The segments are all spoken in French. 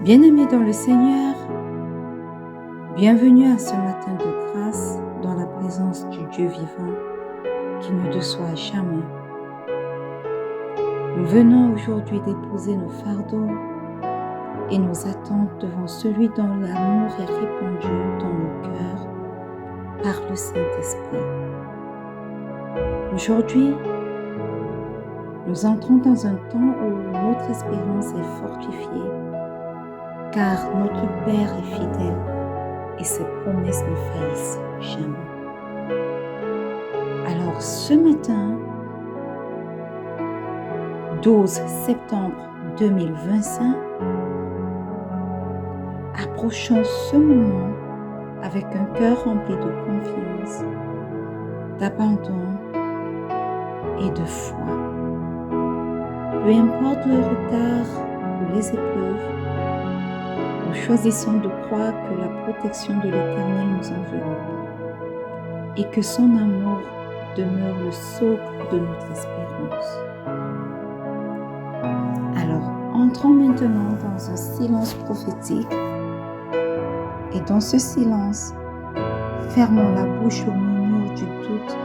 Bien-aimés dans le Seigneur, bienvenue à ce matin de grâce dans la présence du Dieu vivant qui ne déçoit jamais. Nous venons aujourd'hui déposer nos fardeaux et nos attentes devant celui dont l'amour est répandu dans nos cœurs par le Saint-Esprit. Aujourd'hui, nous entrons dans un temps où notre espérance est fortifiée, car notre Père est fidèle et ses promesses ne faillissent jamais. Alors ce matin, 12 septembre 2025, approchons ce moment avec un cœur rempli de confiance, d'abandon et de foi. Peu importe le retard ou les épreuves, nous choisissons de croire que la protection de l'Éternel nous enveloppe et que son amour demeure le socle de notre espérance. Alors, entrons maintenant dans un silence prophétique et dans ce silence, fermons la bouche au murmure du doute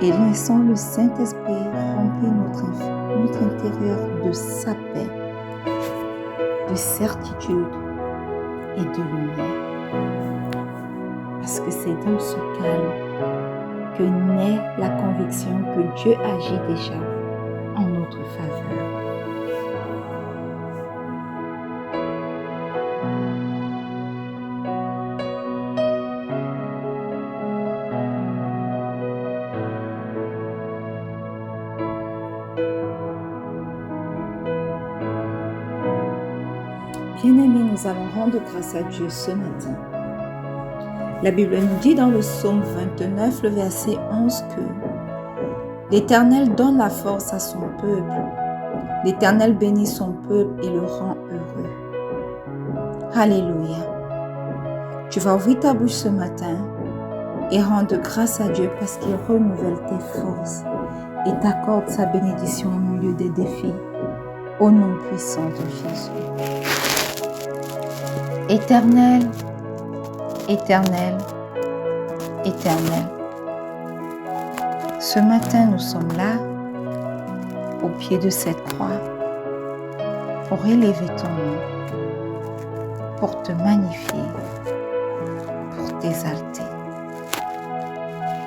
et laissons le Saint-Esprit remplir notre intérieur de sa paix, de certitude et de lumière. Parce que c'est dans ce calme que naît la conviction que Dieu agit déjà en notre faveur. Bien-aimés, nous allons rendre grâce à Dieu ce matin. La Bible nous dit dans le psaume 29, le verset 11 que l'Éternel donne la force à son peuple. L'Éternel bénit son peuple et le rend heureux. Alléluia. Tu vas ouvrir ta bouche ce matin et rendre grâce à Dieu parce qu'il renouvelle tes forces et t'accorde sa bénédiction au milieu des défis. Au nom puissant de Jésus. Éternel, Éternel, Éternel. Ce matin, nous sommes là, au pied de cette croix, pour élever ton nom, pour te magnifier, pour t'exalter.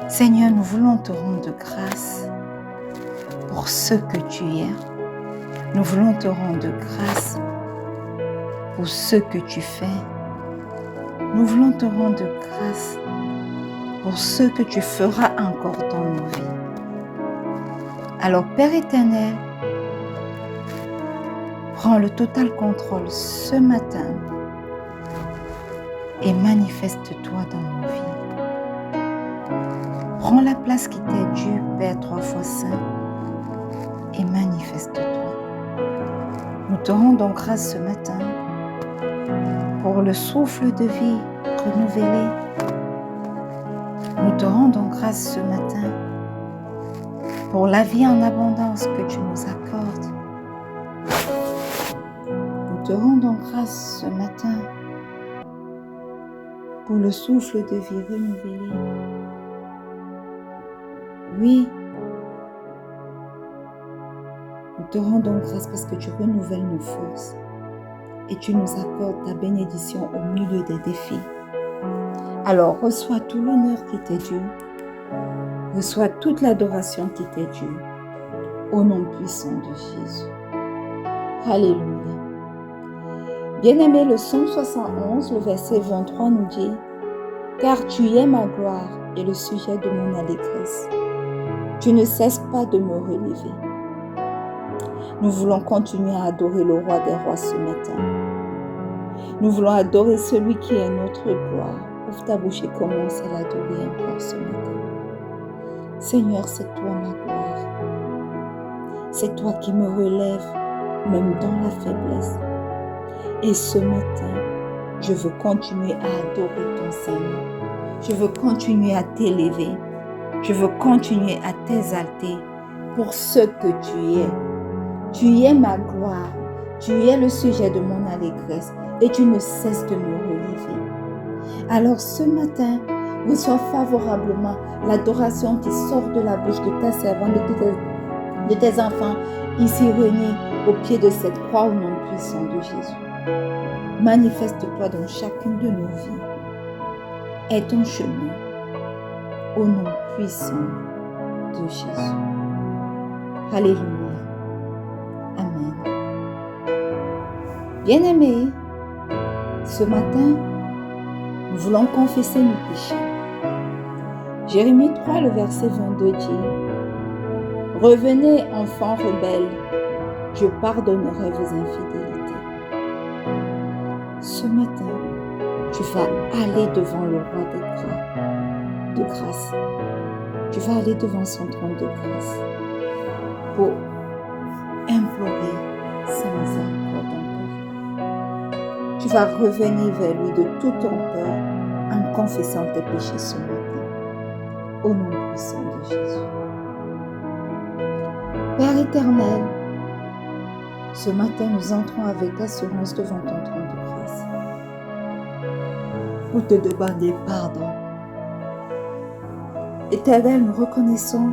Seigneur, nous voulons te rendre grâce pour ce que tu es. Nous voulons te rendre grâce pour ce que tu fais. Nous voulons te rendre grâce pour ce que tu feras encore dans nos vies. Alors, Père éternel, prends le total contrôle ce matin et manifeste-toi dans nos vies. Prends la place qui t'est due, Père 3 fois Saint, et manifeste-toi. Nous te rendons grâce ce matin pour le souffle de vie renouvelé. Nous te rendons grâce ce matin pour la vie en abondance que tu nous accordes. Nous te rendons grâce ce matin pour le souffle de vie renouvelé. Oui, nous te rendons grâce parce que tu renouvelles nos forces et tu nous accordes ta bénédiction au milieu des défis. Alors, reçois tout l'honneur qui t'est dû. Reçois toute l'adoration qui t'est due. Au nom puissant de Jésus. Alléluia. Bien-aimé, le psaume 71, le verset 23 nous dit « Car tu es ma gloire et le sujet de mon allégresse. Tu ne cesses pas de me relever. » Nous voulons continuer à adorer le roi des rois ce matin. Nous voulons adorer celui qui est notre gloire. Ouvre ta bouche et commence à l'adorer encore ce matin. Seigneur, c'est toi ma gloire. C'est toi qui me relève, même dans la faiblesse. Et ce matin, je veux continuer à adorer ton Seigneur. Je veux continuer à t'élever. Je veux continuer à t'exalter pour ce que tu es. Tu es ma gloire. Tu es le sujet de mon allégresse et tu ne cesses de me relever. Alors ce matin, reçois favorablement l'adoration qui sort de la bouche de ta servante, de tes enfants, ici réunis au pied de cette croix au nom puissant de Jésus. Manifeste-toi dans chacune de nos vies. Aie ton chemin au nom puissant de Jésus. Alléluia. Amen. Bien-aimés, ce matin, nous voulons confesser nos péchés. Jérémie 3, le verset 22 dit « Revenez, enfants rebelles, je pardonnerai vos infidélités. » Ce matin, tu vas aller devant le roi de grâce. Tu vas aller devant son trône de grâce pour implorer sa miséricorde encore. Tu vas revenir vers lui de tout ton cœur en confessant tes péchés ce matin. Au nom puissant de Jésus. Père éternel, ce matin nous entrons avec assurance devant ton trône de grâce pour te demander pardon. Éternel, nous reconnaissons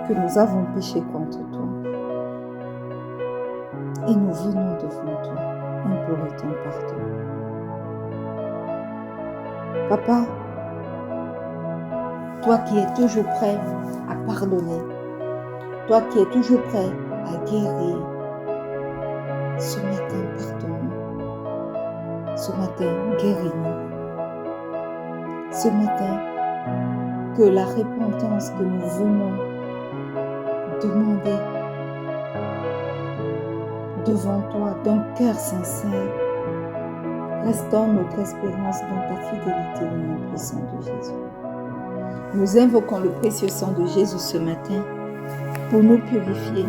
que nous avons péché contre toi et nous venons devant toi implorer ton pardon. Papa, toi qui es toujours prêt à pardonner, toi qui es toujours prêt à guérir, ce matin, pardonne-nous. Ce matin, guéris-nous. Ce matin, que la repentance que nous venons demander devant toi d'un cœur sincère restaure notre espérance dans ta fidélité au nom puissant de Jésus. Nous invoquons le précieux sang de Jésus ce matin pour nous purifier.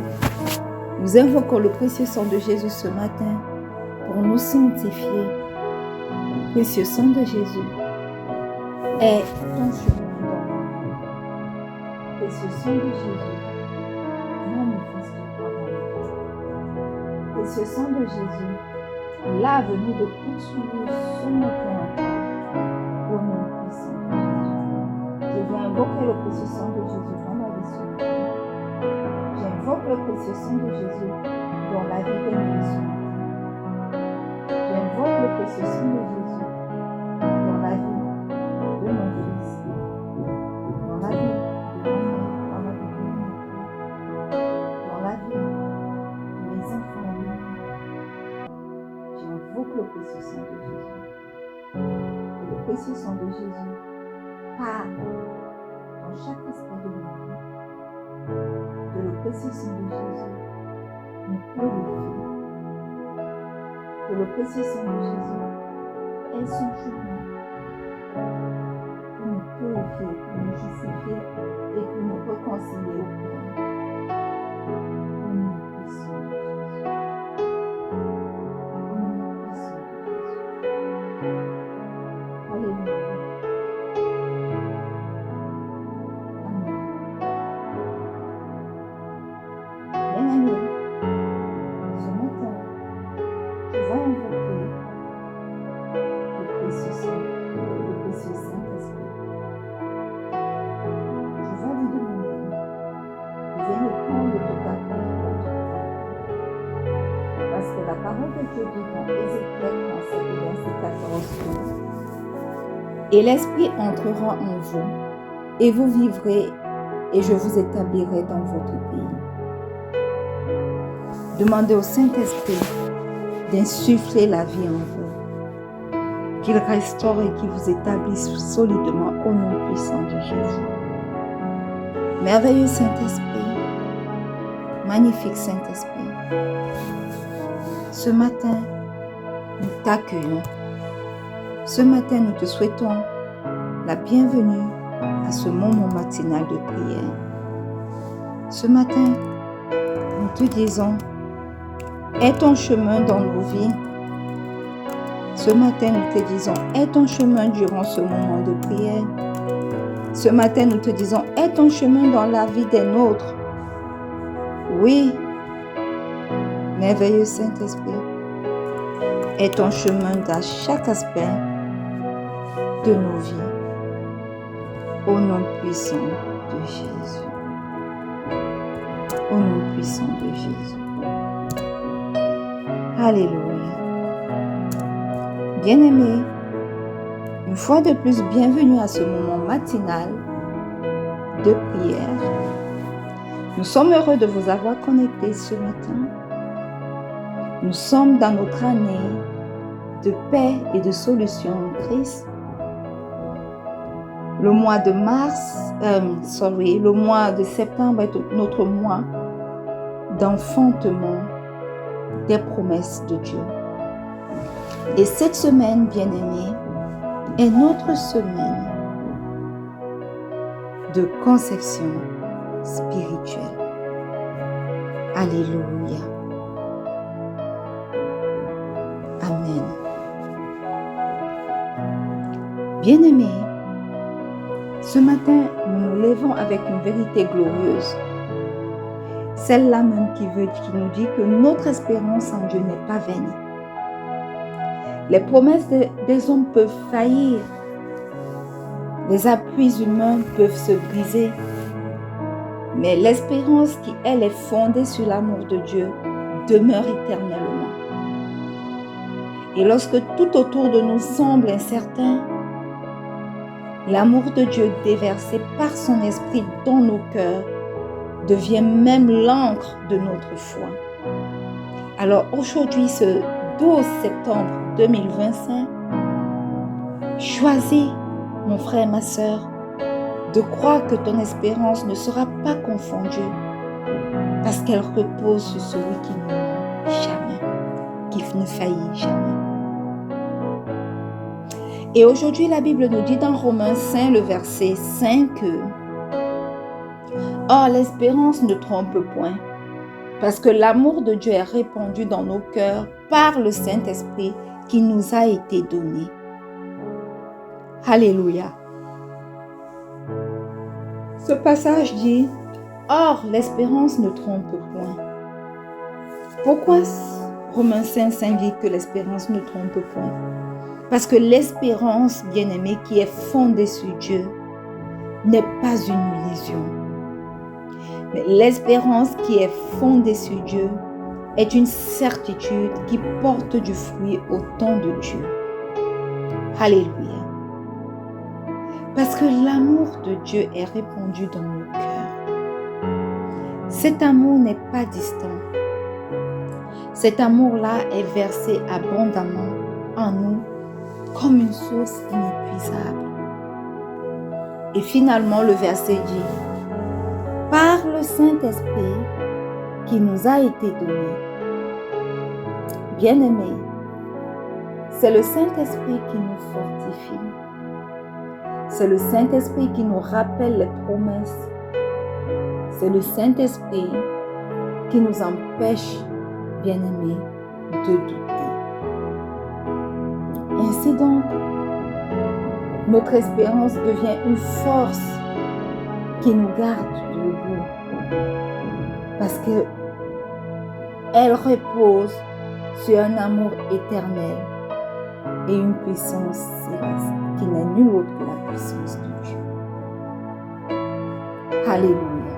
Nous invoquons le précieux sang de Jésus ce matin pour nous sanctifier. Le précieux sang de Jésus est ton chemin dans nous. Le précieux sang de Jésus manifeste-toi dans nous. Le précieux sang de Jésus lave-nous de toute souillure ce matin encore au nom puissant de Jésus. Je viens invoquer le précieux sang de Jésus dans ma vie ce matin. J'invoque le précieux sang de Jésus dans la vie des miens ce matin. J'invoque le précieux sang de Jésus dans la vie de mon fils, dans la vie de ma mère, dans la vie de mon époux, dans la vie de mes enfants. J'invoque le précieux sang de Jésus. Que le précieux sang de Jésus parle dans chaque aspect de ma vie. Que le précieux sang de Jésus nous purifie. Que le précieux sang de Jésus est son chemin pour nous purifier, pour nous justifier et pour nous réconcilier au Père. Au nom puissant de Jésus. Au nom puissant de Jésus. Alléluia. Amen. Bien-aimé, ce matin, tu vas invoquer le précieux Saint-Esprit. Tu vas lui demander de venir prendre toute ta contrôle de ta vie. Parce que la parole de Dieu dit dans Ézéchiel 37, verset 14, et l'Esprit entrera en vous, et vous vivrez, et je vous établirai dans votre pays. Demandez au Saint-Esprit d'insuffler la vie en vous, qu'il restaure et qu'il vous établisse solidement au nom puissant de Jésus. Merveilleux Saint-Esprit, magnifique Saint-Esprit, ce matin, nous t'accueillons. Ce matin, nous te souhaitons la bienvenue à ce moment matinal de prière. Ce matin, nous te disons, aie ton chemin dans nos vies. Ce matin, nous te disons, aie ton chemin durant ce moment de prière. Ce matin, nous te disons, aie ton chemin dans la vie des nôtres. Oui, merveilleux Saint-Esprit, est ton chemin dans chaque aspect de nos vies. Au nom puissant de Jésus. Au nom puissant de Jésus. Alléluia. Bien-aimés, une fois de plus, bienvenue à ce moment matinal de prière. Nous sommes heureux de vous avoir connectés ce matin. Nous sommes dans notre année de paix et de solution en Christ. Le mois de le mois de septembre est notre mois d'enfantement des promesses de Dieu. Et cette semaine, bien-aimés, est notre semaine de conception spirituelle. Alléluia. Amen. Bien-aimés, ce matin, nous nous levons avec une vérité glorieuse. Celle-là même qui nous dit que notre espérance en Dieu n'est pas vaine. Les promesses des hommes peuvent faillir. Les appuis humains peuvent se briser. Mais l'espérance qui, elle, est fondée sur l'amour de Dieu demeure éternellement. Et lorsque tout autour de nous semble incertain, l'amour de Dieu déversé par son esprit dans nos cœurs devient même l'encre de notre foi. Alors aujourd'hui, ce 12 septembre 2025, choisis, mon frère et ma sœur, de croire que ton espérance ne sera pas confondue parce qu'elle repose sur celui qui ne ment jamais, qui ne faillit jamais. Et aujourd'hui, la Bible nous dit dans Romains 5, le verset 5, que « Or, l'espérance ne trompe point, parce que l'amour de Dieu est répandu dans nos cœurs par le Saint-Esprit qui nous a été donné. » Alléluia. Ce passage dit « Or, l'espérance ne trompe point. » Pourquoi Romains 5 dit que l'espérance ne trompe point? Parce que l'espérance, bien-aimée, qui est fondée sur Dieu, n'est pas une illusion. Mais l'espérance qui est fondée sur Dieu est une certitude qui porte du fruit au temps de Dieu. Alléluia. Parce que l'amour de Dieu est répandu dans nos cœurs. Cet amour n'est pas distant. Cet amour-là est versé abondamment en nous comme une source inépuisable. Et finalement, le verset dit, par le Saint-Esprit qui nous a été donné. Bien-aimés, c'est le Saint-Esprit qui nous fortifie. C'est le Saint-Esprit qui nous rappelle les promesses. C'est le Saint-Esprit qui nous empêche, bien-aimés, de douter. Ainsi donc, notre espérance devient une force qui nous garde debout parce que elle repose sur un amour éternel et une puissance céleste qui n'est nulle autre que la puissance de Dieu. Alléluia.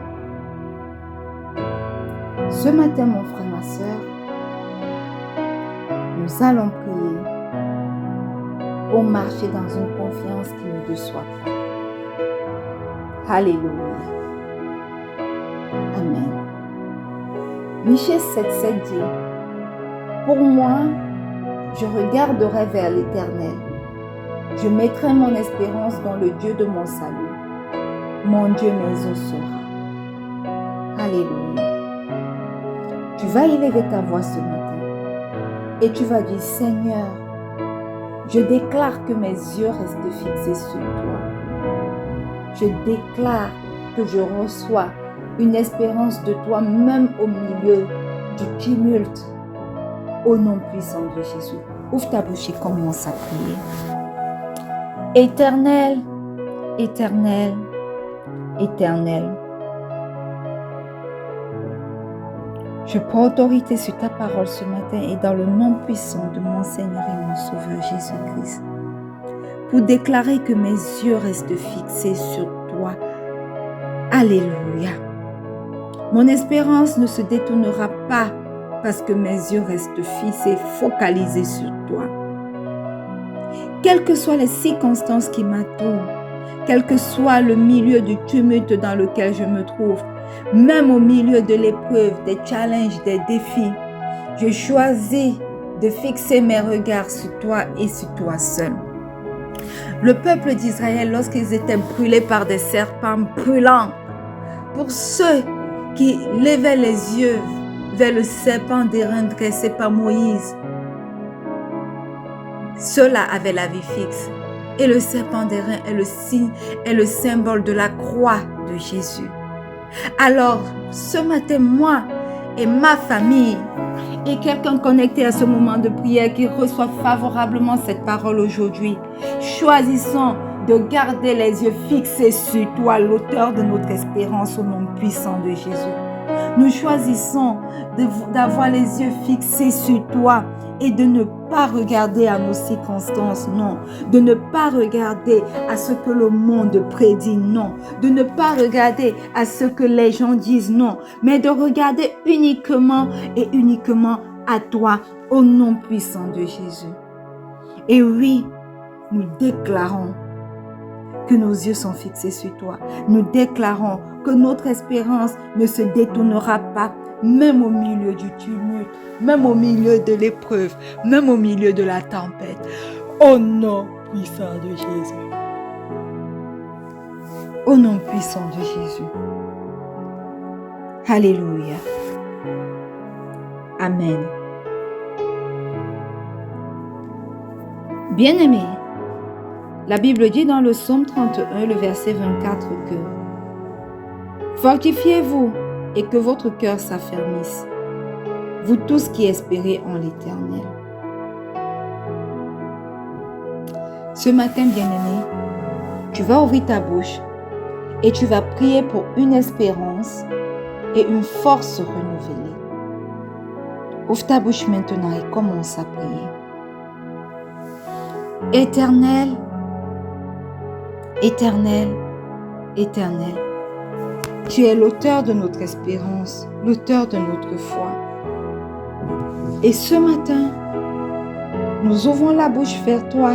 Ce matin, mon frère, ma sœur, nous allons prier pour marcher dans une confiance qui ne déçoit pas. Alléluia. Amen. Michée 7,7 dit, pour moi, je regarderai vers l'Éternel. Je mettrai mon espérance dans le Dieu de mon salut. Mon Dieu m'exaucera. Alléluia. Tu vas élever ta voix ce matin et tu vas dire, Seigneur, je déclare que mes yeux restent fixés sur toi. Je déclare que je reçois une espérance de toi même au milieu du tumulte. Au nom puissant de Jésus. Ouvre ta bouche et commence à prier. Éternel, éternel, éternel. Je prends autorité sur ta parole ce matin et dans le nom puissant de mon Seigneur et mon Sauveur Jésus-Christ, pour déclarer que mes yeux restent fixés sur toi. Alléluia. Mon espérance ne se détournera pas parce que mes yeux restent fixés, focalisés sur toi. Quelles que soient les circonstances qui m'entourent, quel que soit le milieu du tumulte dans lequel je me trouve, même au milieu de l'épreuve, des challenges, des défis, je choisis de fixer mes regards sur toi et sur toi seul. Le peuple d'Israël, lorsqu'ils étaient brûlés par des serpents brûlants, pour ceux qui levaient les yeux vers le serpent d'airain dressé par Moïse, ceux-là avaient la vie fixe. Et le serpent d'airain est le signe, est le symbole de la croix de Jésus. Alors, ce matin, moi et ma famille, et quelqu'un connecté à ce moment de prière qui reçoit favorablement cette parole aujourd'hui, choisissons de garder les yeux fixés sur toi, l'auteur de notre espérance, au nom puissant de Jésus. Nous choisissons d'avoir les yeux fixés sur toi et de ne pas regarder à nos circonstances, non. De ne pas regarder à ce que le monde prédit, non. De ne pas regarder à ce que les gens disent, non. Mais de regarder uniquement et uniquement à toi, au nom puissant de Jésus. Et oui, nous déclarons que nos yeux sont fixés sur toi. Nous déclarons que notre espérance ne se détournera pas, même au milieu du tumulte, même au milieu de l'épreuve, même au milieu de la tempête. Au nom puissant de Jésus. Au nom puissant de Jésus. Alléluia. Amen. Bien-aimés, la Bible dit dans le Psaume 31, le verset 24 que « Fortifiez-vous et que votre cœur s'affermisse, vous tous qui espérez en l'Éternel. » Ce matin, bien-aimé, tu vas ouvrir ta bouche et tu vas prier pour une espérance et une force renouvelée. Ouvre ta bouche maintenant et commence à prier. Éternel, Éternel, Éternel, tu es l'auteur de notre espérance, l'auteur de notre foi. Et ce matin, nous ouvrons la bouche vers toi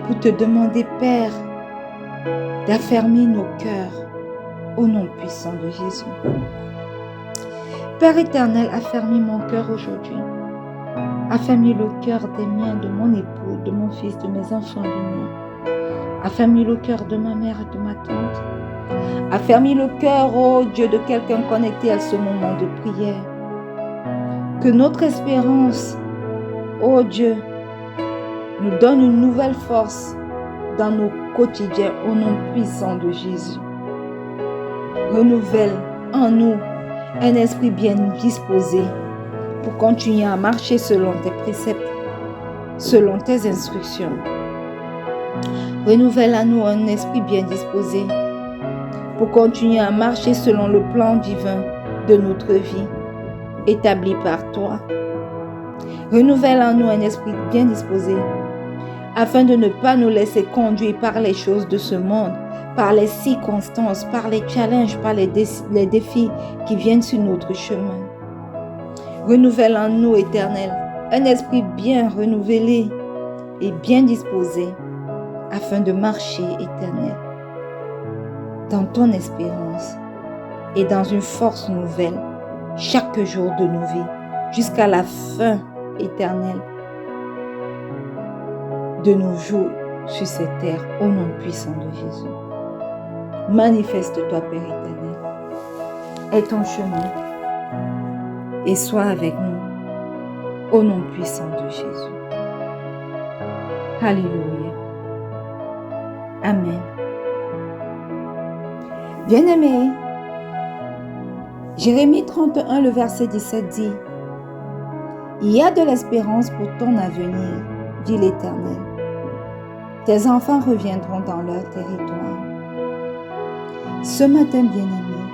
pour te demander, Père, d'affermir nos cœurs au nom puissant de Jésus. Père éternel, affermis mon cœur aujourd'hui. Affermis le cœur des miens, de mon époux, de mon fils, de mes enfants bénis. Affermis le cœur de ma mère et de ma tante. Affermis le cœur, oh Dieu, de quelqu'un connecté à ce moment de prière. Que notre espérance, oh Dieu, nous donne une nouvelle force dans nos quotidiens au nom puissant de Jésus. Renouvelle en nous un esprit bien disposé pour continuer à marcher selon tes préceptes, selon tes instructions. Renouvelle en nous un esprit bien disposé pour continuer à marcher selon le plan divin de notre vie, établi par toi. Renouvelle en nous un esprit bien disposé afin de ne pas nous laisser conduire par les choses de ce monde, par les circonstances, par les challenges, par les défis qui viennent sur notre chemin. Renouvelle en nous, Éternel, un esprit bien renouvelé et bien disposé afin de marcher, Éternel, dans ton espérance et dans une force nouvelle chaque jour de nos vies jusqu'à la fin, Éternel, de nos jours sur cette terre au nom puissant de Jésus. Manifeste-toi, Père éternel, aie ton chemin et sois avec nous au nom puissant de Jésus. Alléluia. Amen. Bien-aimés, Jérémie 31, le verset 17 dit « Il y a de l'espérance pour ton avenir, dit l'Éternel. Tes enfants reviendront dans leur territoire. » Ce matin, bien-aimé,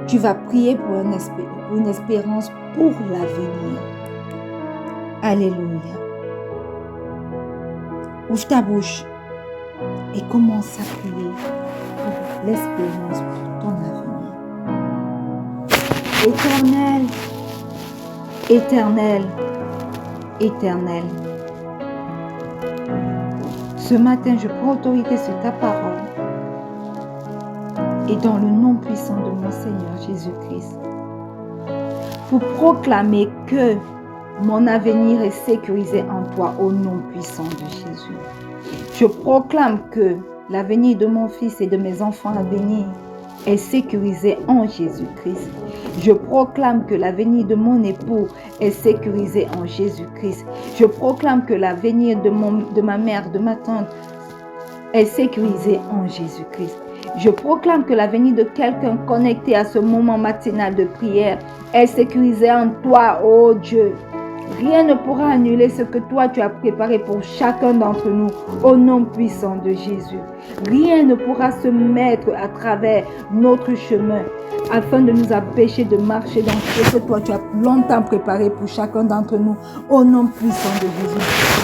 Tu vas prier pour une espérance pour l'avenir. Alléluia. Ouvre ta bouche et commence à prier pour l'espérance pour ton avenir. Éternel, éternel, éternel. Ce matin, je prends autorité sur ta parole et dans le nom puissant de mon Seigneur Jésus-Christ, pour proclamer que mon avenir est sécurisé en toi au nom puissant de Jésus. Je proclame que l'avenir de mon fils et de mes enfants à venir est sécurisé en Jésus-Christ. Je proclame que l'avenir de mon époux est sécurisé en Jésus-Christ. Je proclame que l'avenir de ma mère, de ma tante est sécurisé en Jésus-Christ. Je proclame que l'avenir de quelqu'un connecté à ce moment matinal de prière est sécurisé en toi, ô Dieu. Rien ne pourra annuler ce que toi tu as préparé pour chacun d'entre nous au nom puissant de Jésus. Rien ne pourra se mettre à travers notre chemin afin de nous empêcher de marcher dans ce que toi tu as longtemps préparé pour chacun d'entre nous au nom puissant de Jésus.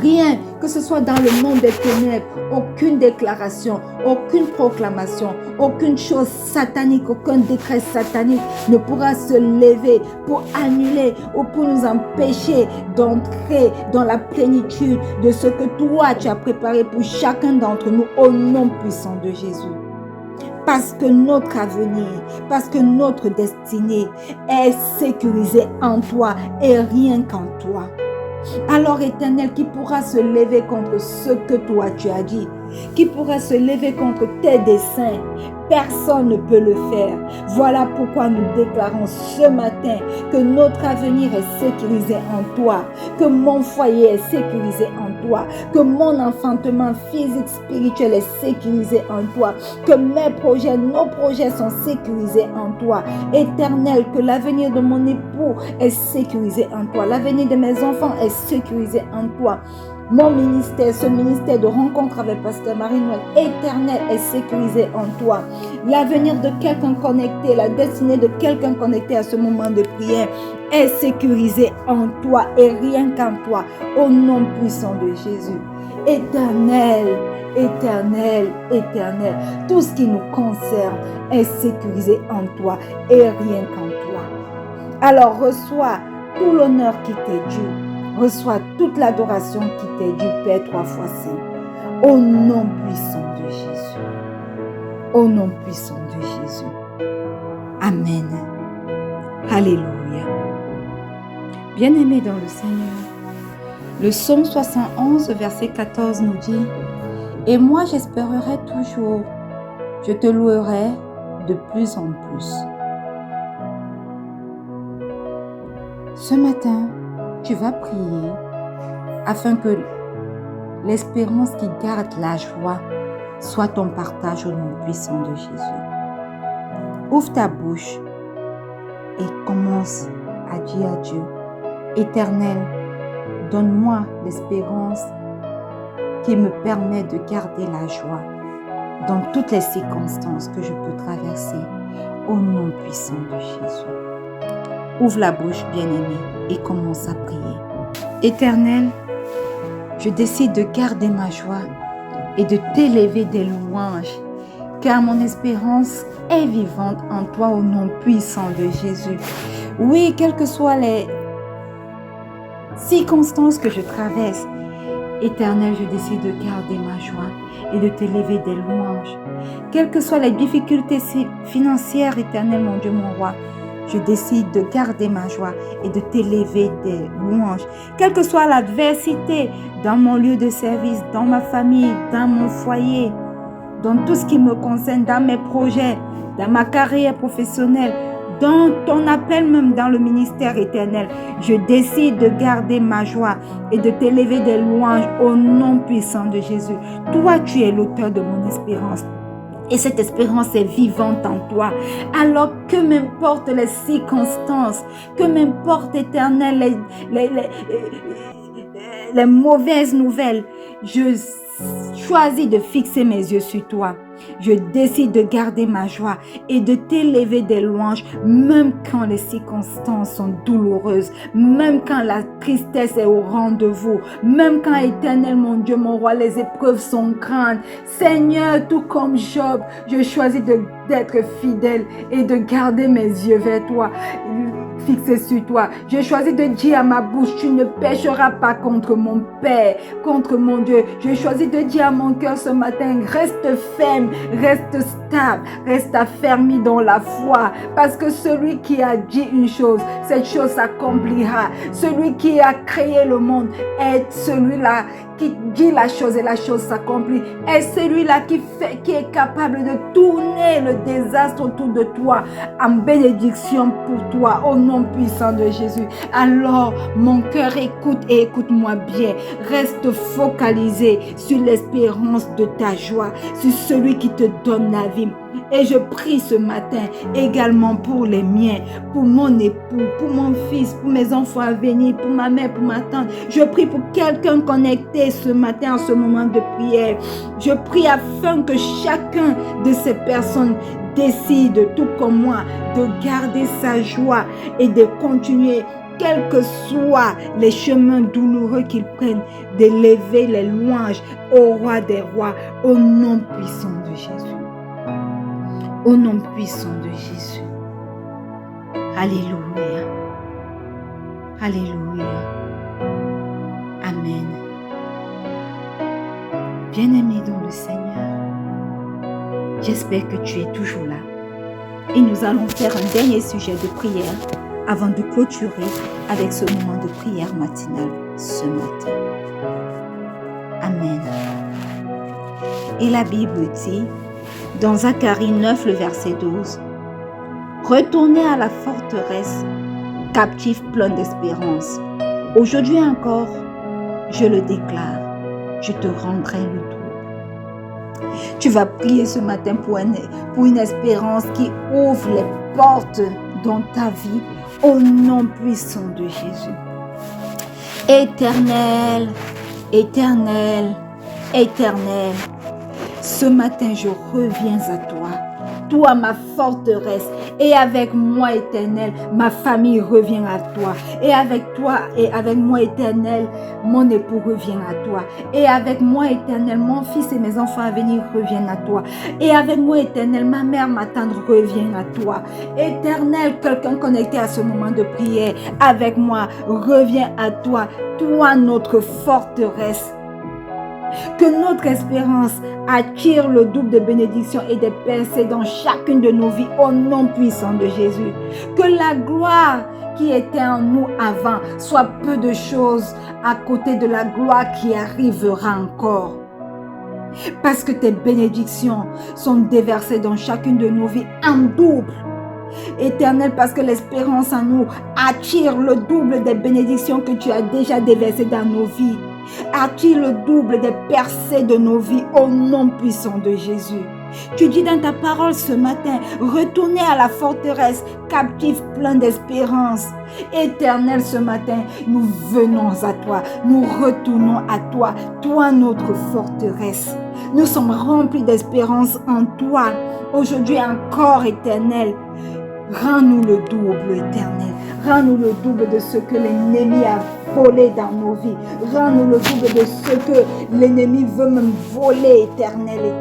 Rien, que ce soit dans le monde des ténèbres, aucune déclaration, aucune proclamation, aucune chose satanique, aucun décret satanique ne pourra se lever pour annuler ou pour nous empêcher d'entrer dans la plénitude de ce que toi tu as préparé pour chacun d'entre nous au nom puissant de Jésus. Parce que notre avenir, parce que notre destinée est sécurisée en toi et rien qu'en toi. Alors, Éternel, qui pourra se lever contre ce que toi tu as dit? Qui pourra se lever contre tes desseins? Personne ne peut le faire. Voilà pourquoi nous déclarons ce matin que notre avenir est sécurisé en toi, que mon foyer est sécurisé en toi, que mon enfantement physique, spirituel est sécurisé en toi, que mes projets, nos projets sont sécurisés en toi. Éternel, que l'avenir de mon époux est sécurisé en toi, l'avenir de mes enfants est sécurisé en toi. Mon ministère, ce ministère de rencontre avec Pasteur Marie-Noël, éternel, est sécurisé en toi. L'avenir de quelqu'un connecté, la destinée de quelqu'un connecté à ce moment de prière est sécurisé en toi et rien qu'en toi, au nom puissant de Jésus. Éternel, éternel, éternel, tout ce qui nous concerne est sécurisé en toi et rien qu'en toi. Alors reçois tout l'honneur qui t'est dû. Reçois toute l'adoration qui t'est due, Père 3 fois saint. Au nom puissant de Jésus. Au nom puissant de Jésus. Amen. Alléluia. Bien-aimés dans le Seigneur, le psaume 71, verset 14 nous dit « Et moi j'espérerai toujours, je te louerai de plus en plus. » Ce matin, tu vas prier afin que l'espérance qui garde la joie soit ton partage au nom puissant de Jésus. Ouvre ta bouche et commence à dire à Dieu, Éternel, donne-moi l'espérance qui me permet de garder la joie dans toutes les circonstances que je peux traverser au nom puissant de Jésus. Ouvre la bouche, bien-aimé, et commence à prier. Éternel, je décide de garder ma joie et de t'élever des louanges, car mon espérance est vivante en toi au nom puissant de Jésus. Oui, quelles que soient les circonstances que je traverse, Éternel, je décide de garder ma joie et de t'élever des louanges. Quelles que soient les difficultés financières, Éternel, mon Dieu, mon roi, je décide de garder ma joie et de t'élever des louanges. Quelle que soit l'adversité dans mon lieu de service, dans ma famille, dans mon foyer, dans tout ce qui me concerne, dans mes projets, dans ma carrière professionnelle, dans ton appel même dans le ministère éternel, je décide de garder ma joie et de t'élever des louanges au nom puissant de Jésus. Toi, tu es l'auteur de mon espérance. Et cette espérance est vivante en toi. Alors que m'importe les circonstances, que m'importe, Éternel, les mauvaises nouvelles, je choisis de fixer mes yeux sur toi. Je décide de garder ma joie et de t'élever des louanges, même quand les circonstances sont douloureuses, même quand la tristesse est au rendez-vous, même quand, Éternel, mon Dieu, mon roi, les épreuves sont grandes. Seigneur, tout comme Job, je choisis d'être fidèle et de garder mes yeux vers toi, fixés sur toi. Je choisis de dire à ma bouche, tu ne pécheras pas contre mon Père, contre mon Dieu. Je choisis de dire à mon cœur ce matin, reste ferme, reste stable, reste affermi dans la foi. Parce que celui qui a dit une chose, cette chose s'accomplira. Celui qui a créé le monde est celui-là qui dit la chose et la chose s'accomplit. Est celui-là qui est capable de tourner le désastre autour de toi en bénédiction pour toi, au nom puissant de Jésus. Alors, mon cœur, écoute et écoute-moi bien. Reste focalisé sur l'espérance de ta joie, sur celui qui te donne la vie. Et je prie ce matin également pour les miens, pour mon époux, pour mon fils, pour mes enfants à venir, pour ma mère, pour ma tante. Je prie pour quelqu'un connecté ce matin en ce moment de prière. Je prie afin que chacun de ces personnes décide, tout comme moi, de garder sa joie et de continuer, quels que soient les chemins douloureux qu'ils prennent, d'élever les louanges au roi des rois, au nom puissant de Jésus. Au nom puissant de Jésus. Alléluia. Alléluia. Amen. Bien-aimé dans le Seigneur, j'espère que tu es toujours là. Et nous allons faire un dernier sujet de prière avant de clôturer avec ce moment de prière matinale ce matin. Amen. Et la Bible dit, dans Zacharie 9, le verset 12, « Retournez à la forteresse, captifs pleins d'espérance. Aujourd'hui encore, je le déclare, je te rendrai le double. » Tu vas prier ce matin pour une espérance qui ouvre les portes dans ta vie au nom puissant de Jésus. Éternel, éternel, éternel, ce matin, je reviens à toi, toi ma forteresse, et avec moi, Éternel, ma famille revient à toi, et avec toi et avec moi, Éternel, mon époux revient à toi, et avec moi, Éternel, mon fils et mes enfants à venir reviennent à toi, et avec moi, Éternel, ma mère, ma tante revient à toi. Éternel, quelqu'un connecté à ce moment de prière, avec moi, revient à toi, toi notre forteresse. Que notre espérance attire le double de bénédictions et de percées dans chacune de nos vies au nom puissant de Jésus. Que la gloire qui était en nous avant soit peu de choses à côté de la gloire qui arrivera encore. Parce que tes bénédictions sont déversées dans chacune de nos vies en double. Éternel, parce que l'espérance en nous attire le double des bénédictions que tu as déjà déversées dans nos vies. Attire le double des percées de nos vies au nom puissant de Jésus. Tu dis dans ta parole ce matin, retournez à la forteresse, captifs pleins d'espérance. Éternel, ce matin, nous venons à toi, nous retournons à toi, toi notre forteresse. Nous sommes remplis d'espérance en toi. Aujourd'hui encore, Éternel, rends-nous le double, Éternel. Rends-nous le double de ce que l'ennemi a volé dans nos vies. Rends-nous le double de ce que l'ennemi veut me voler, Éternel.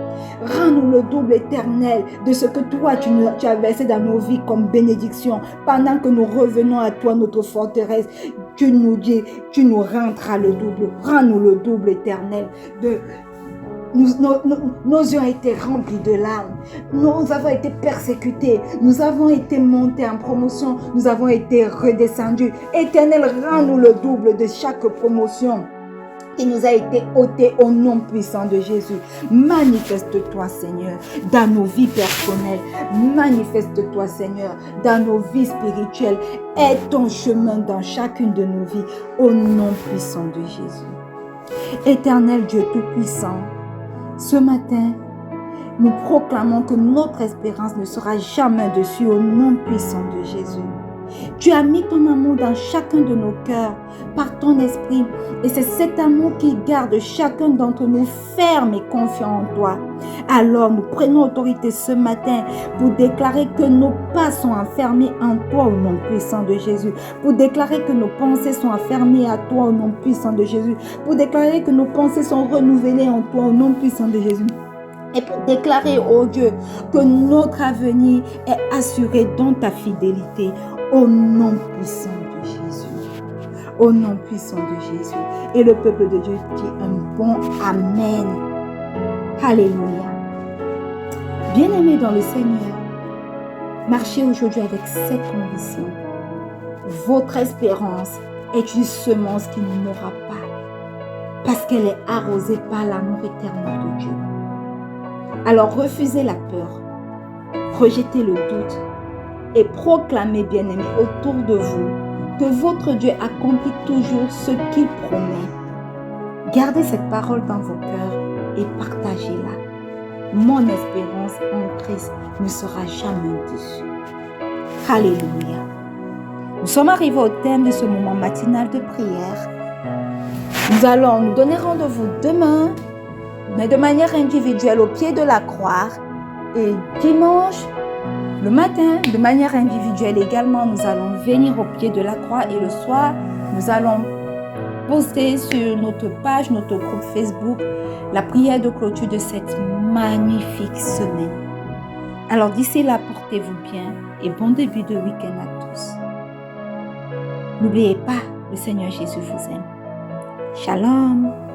Rends-nous le double, Éternel, de ce que toi, tu as versé dans nos vies comme bénédiction. Pendant que nous revenons à toi, notre forteresse, tu nous dis, tu nous rendras le double. Rends-nous le double, Éternel, nos yeux ont été remplis de larmes. Nous avons été persécutés. Nous avons été montés en promotion. Nous avons été redescendus. Éternel, rends-nous le double de chaque promotion qui nous a été ôtée au nom puissant de Jésus. Manifeste-toi, Seigneur, dans nos vies personnelles. Manifeste-toi, Seigneur, dans nos vies spirituelles. Aide ton chemin dans chacune de nos vies au nom puissant de Jésus. Éternel Dieu Tout-Puissant, ce matin, nous proclamons que notre espérance ne sera jamais dessus au nom puissant de Jésus. Tu as mis ton amour dans chacun de nos cœurs par ton esprit. Et c'est cet amour qui garde chacun d'entre nous ferme et confiant en toi. Alors nous prenons autorité ce matin pour déclarer que nos pas sont enfermés en toi au nom puissant de Jésus. Pour déclarer que nos pensées sont enfermées à toi au nom puissant de Jésus. Pour déclarer que nos pensées sont renouvelées en toi au nom puissant de Jésus. Et pour déclarer, oh Dieu, que notre avenir est assuré dans ta fidélité au nom puissant de Jésus. Au nom puissant de Jésus. Et le peuple de Dieu dit un bon Amen. Alléluia. Bien-aimés dans le Seigneur, marchez aujourd'hui avec cette conviction. Votre espérance est une semence qui ne mourra pas parce qu'elle est arrosée par l'amour éternel de Dieu. Alors refusez la peur, rejetez le doute et proclamez, bien-aimés, autour de vous que votre Dieu accomplit toujours ce qu'il promet. Gardez cette parole dans vos cœurs et partagez-la. Mon espérance en Christ ne sera jamais déçue. Alléluia. Nous sommes arrivés au thème de ce moment matinal de prière. Nous allons nous donner rendez-vous demain, mais de manière individuelle au pied de la croix. Et dimanche, le matin, de manière individuelle également, nous allons venir au pied de la croix. Et le soir, nous allons poster sur notre page, notre groupe Facebook, la prière de clôture de cette magnifique semaine. Alors d'ici là, portez-vous bien et bon début de week-end à tous. N'oubliez pas, le Seigneur Jésus vous aime. Shalom.